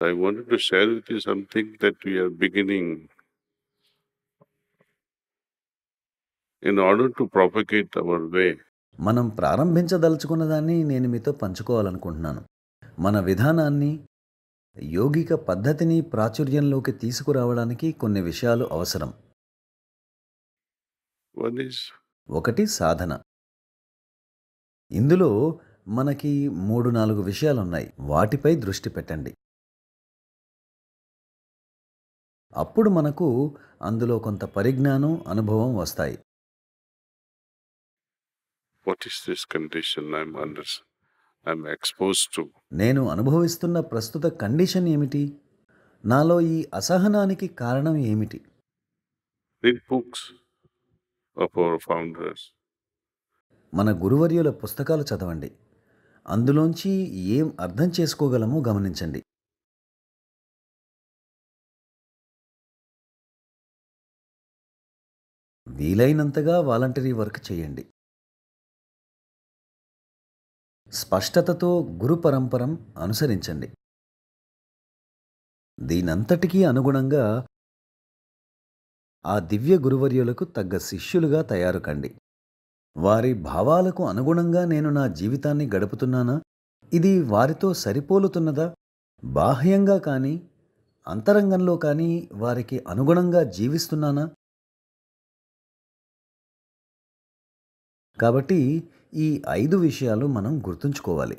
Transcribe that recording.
I wanted to share with you something that we are beginning in order to propagate our way. మనం ప్రారంభించదలుచుకున్న దాన్ని నేను మీతో పంచుకోవాలనుకుంటున్నాను. మన విధానాన్ని, యోగిక పద్ధతిని ప్రాచుర్యంలోకి తీసుకురావడానికి కొన్ని విషయాలు అవసరం. One is ఒకటి సాధన. ఇందులో మనకి 3-4 విషయాలున్నాయి. వాటిపై దృష్టి పెట్టండి. అప్పుడు మనకు అందులో కొంత పరిజ్ఞానం, అనుభవం వస్తాయి. what is this condition I'm exposed to? నేను అనుభవిస్తున్న ప్రస్తుత కండిషన్ ఏమిటి? నాలో ఈ అసహనానికి కారణం ఏమిటి? Read books of our founders. మన గురువర్యుల పుస్తకాలు చదవండి. అందులోంచి ఏం అర్థం చేసుకోగలమో గమనించండి. వీలైనంతగా వాలంటరీ వర్క్ చేయండి. స్పష్టతతో గురు పరంపరం అనుసరించండి. దీనంతటికీ అనుగుణంగా ఆ దివ్య గురువర్యులకు తగ్గ శిష్యులుగా తయారు కండి. వారి భావాలకు అనుగుణంగా నేను నా జీవితాన్ని గడుపుతున్నానా? ఇది వారితో సరిపోలుతున్నదా? బాహ్యంగా కానీ, అంతరంగంలో కానీ వారికి అనుగుణంగా జీవిస్తున్నానా? కాబట్టి ఈ 5 విషయాలు మనం గుర్తుంచుకోవాలి.